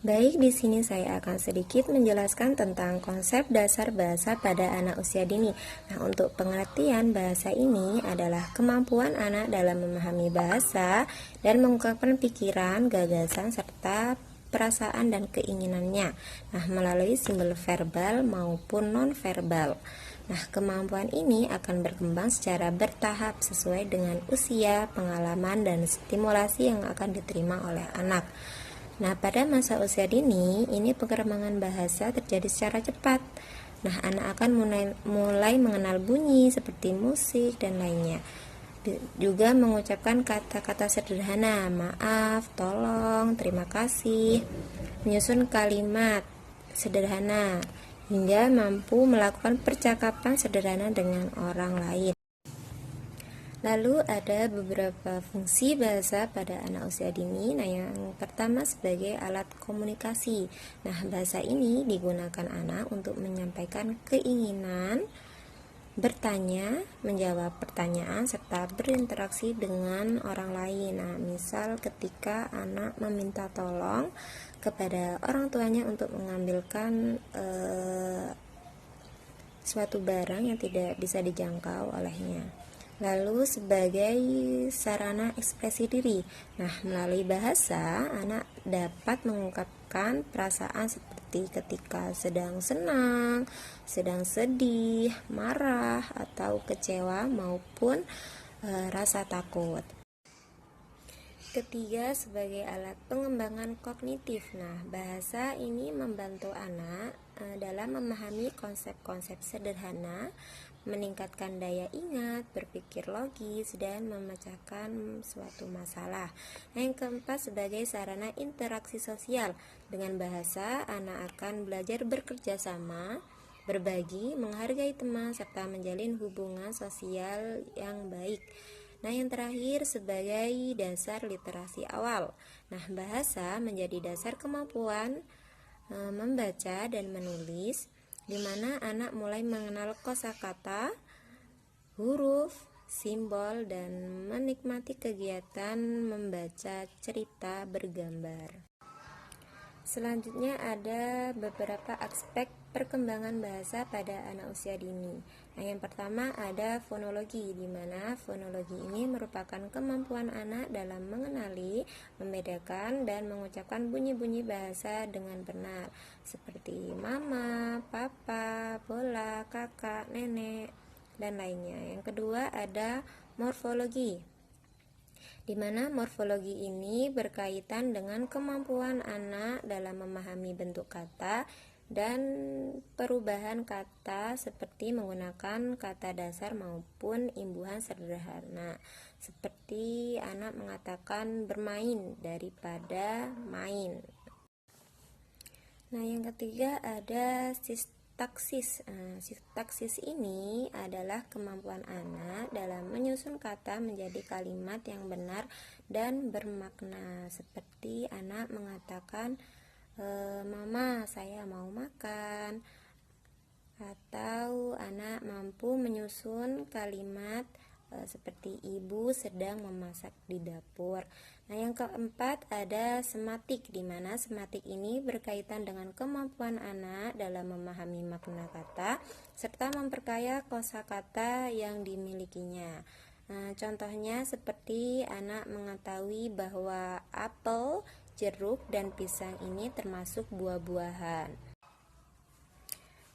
Baik, di sini saya akan sedikit menjelaskan tentang konsep dasar bahasa pada anak usia dini. Nah, untuk pengertian bahasa ini adalah kemampuan anak dalam memahami bahasa dan mengungkapkan pikiran, gagasan, serta perasaan dan keinginannya. Nah, melalui simbol verbal maupun non-verbal. Nah, kemampuan ini akan berkembang secara bertahap sesuai dengan usia, pengalaman, dan stimulasi yang akan diterima oleh anak. Nah, pada masa usia dini, ini pengembangan bahasa terjadi secara cepat. Nah, anak akan mulai mengenal bunyi seperti musik dan lainnya. Juga mengucapkan kata-kata sederhana, maaf, tolong, terima kasih, menyusun kalimat sederhana, hingga mampu melakukan percakapan sederhana dengan orang lain. Lalu ada beberapa fungsi bahasa pada anak usia dini. Nah, yang pertama sebagai alat komunikasi. Nah, bahasa ini digunakan anak untuk menyampaikan keinginan, bertanya, menjawab pertanyaan, serta berinteraksi dengan orang lain. Nah, misal ketika anak meminta tolong kepada orang tuanya untuk mengambilkan suatu barang yang tidak bisa dijangkau olehnya. Lalu sebagai sarana ekspresi diri. Nah, melalui bahasa, anak dapat mengungkapkan perasaan seperti ketika sedang senang, sedang sedih, marah, atau kecewa maupun rasa takut. Ketiga, sebagai alat pengembangan kognitif. Nah, bahasa ini membantu anak dalam memahami konsep-konsep sederhana, meningkatkan daya ingat, berpikir logis, dan memecahkan suatu masalah. Nah, yang keempat, sebagai sarana interaksi sosial. Dengan bahasa, anak akan belajar bekerja sama, berbagi, menghargai teman, serta menjalin hubungan sosial yang baik. Nah, yang terakhir sebagai dasar literasi awal. Nah, bahasa menjadi dasar kemampuan membaca dan menulis, di mana anak mulai mengenal kosakata, huruf, simbol, dan menikmati kegiatan membaca cerita bergambar. Selanjutnya ada beberapa aspek perkembangan bahasa pada anak usia dini. Nah, yang pertama ada fonologi, di mana fonologi ini merupakan kemampuan anak dalam mengenali, membedakan, dan mengucapkan bunyi-bunyi bahasa dengan benar, seperti mama, papa, bola, kakak, nenek, dan lainnya. Yang kedua ada morfologi, di mana morfologi ini berkaitan dengan kemampuan anak dalam memahami bentuk kata dan perubahan kata seperti menggunakan kata dasar maupun imbuhan sederhana, seperti anak mengatakan bermain daripada main. Nah, yang ketiga ada sintaksis. Sintaksis ini adalah kemampuan anak dalam menyusun kata menjadi kalimat yang benar dan bermakna, seperti anak mengatakan mama, saya mau makan, atau anak mampu menyusun kalimat seperti ibu sedang memasak di dapur. Nah, yang keempat ada sematik, di mana sematik ini berkaitan dengan kemampuan anak dalam memahami makna kata serta memperkaya kosakata yang dimilikinya. Nah, contohnya seperti anak mengetahui bahwa apel, jeruk, dan pisang ini termasuk buah-buahan.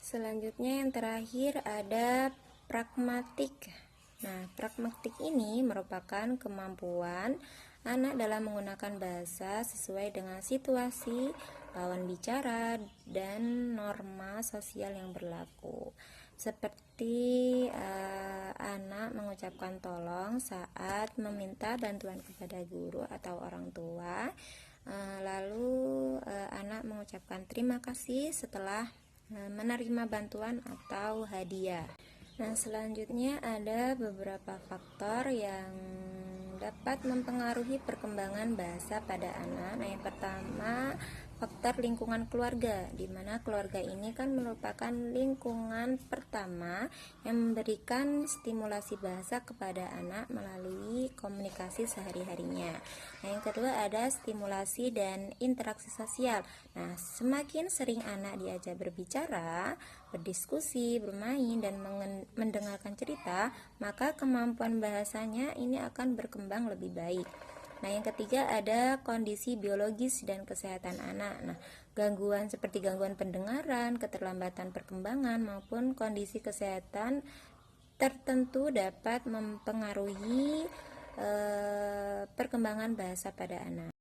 Selanjutnya yang terakhir ada pragmatik. Nah, pragmatik ini merupakan kemampuan anak dalam menggunakan bahasa sesuai dengan situasi, lawan bicara, dan norma sosial yang berlaku. Seperti anak mengucapkan tolong saat meminta bantuan kepada guru atau orang tua. Lalu anak mengucapkan terima kasih setelah menerima bantuan atau hadiah. Nah, selanjutnya ada beberapa faktor yang dapat mempengaruhi perkembangan bahasa pada anak. Nah, yang pertama faktor lingkungan keluarga, di mana keluarga ini kan merupakan lingkungan pertama yang memberikan stimulasi bahasa kepada anak melalui komunikasi sehari-harinya. Nah, yang kedua ada stimulasi dan interaksi sosial. Nah, semakin sering anak diajak berbicara, berdiskusi, bermain, dan mendengarkan cerita, maka kemampuan bahasanya ini akan berkembang lebih baik. Nah, yang ketiga ada kondisi biologis dan kesehatan anak. Nah, gangguan seperti gangguan pendengaran, keterlambatan perkembangan maupun kondisi kesehatan tertentu dapat mempengaruhi perkembangan bahasa pada anak.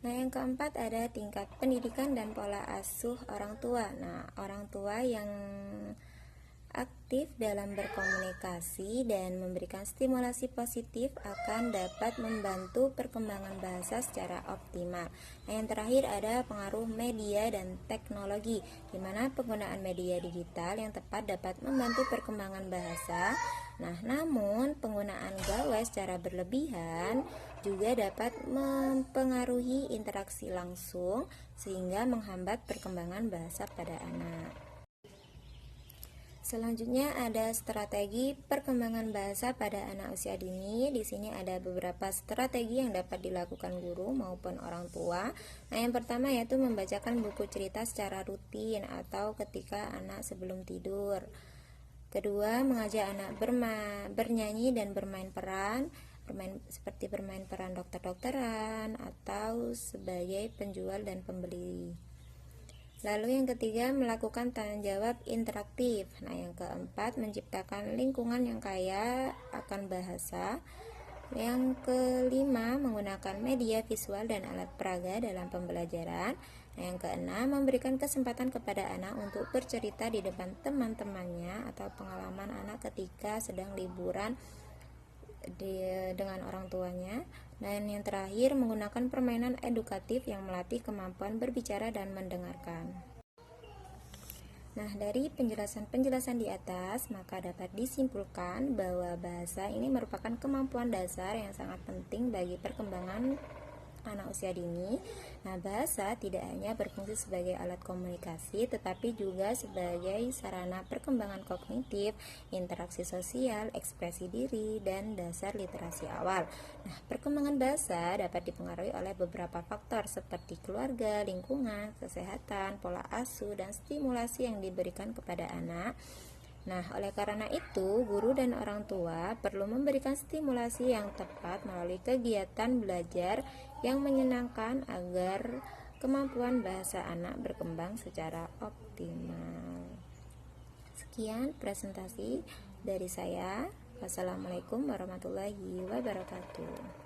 Nah, yang keempat ada tingkat pendidikan dan pola asuh orang tua. Nah, orang tua yang aktif dalam berkomunikasi dan memberikan stimulasi positif akan dapat membantu perkembangan bahasa secara optimal. Nah, yang terakhir ada pengaruh media dan teknologi, di mana penggunaan media digital yang tepat dapat membantu perkembangan bahasa. Nah, namun penggunaan gawai secara berlebihan juga dapat mempengaruhi interaksi langsung sehingga menghambat perkembangan bahasa pada anak. Selanjutnya ada strategi perkembangan bahasa pada anak usia dini. Di sini ada beberapa strategi yang dapat dilakukan guru maupun orang tua. Nah, yang pertama yaitu membacakan buku cerita secara rutin atau ketika anak sebelum tidur. Kedua, mengajak anak bernyanyi dan bermain peran, seperti bermain peran dokter-dokteran atau sebagai penjual dan pembeli. Lalu yang ketiga, melakukan tanya jawab interaktif. Nah, yang keempat, menciptakan lingkungan yang kaya akan bahasa. Yang kelima, menggunakan media visual dan alat peraga dalam pembelajaran. Nah, yang keenam, memberikan kesempatan kepada anak untuk bercerita di depan teman-temannya atau pengalaman anak ketika sedang liburan dengan orang tuanya. Dan yang terakhir, menggunakan permainan edukatif yang melatih kemampuan berbicara dan mendengarkan. Nah, dari penjelasan-penjelasan di atas, maka dapat disimpulkan bahwa bahasa ini merupakan kemampuan dasar yang sangat penting bagi perkembangan anak usia dini. Nah, bahasa tidak hanya berfungsi sebagai alat komunikasi, tetapi juga sebagai sarana perkembangan kognitif, interaksi sosial, ekspresi diri, dan dasar literasi awal. Nah, perkembangan bahasa dapat dipengaruhi oleh beberapa faktor seperti keluarga, lingkungan, kesehatan, pola asuh, dan stimulasi yang diberikan kepada anak. Nah, oleh karena itu, guru dan orang tua perlu memberikan stimulasi yang tepat melalui kegiatan belajar yang menyenangkan agar kemampuan bahasa anak berkembang secara optimal. Sekian presentasi dari saya. Wassalamualaikum warahmatullahi wabarakatuh.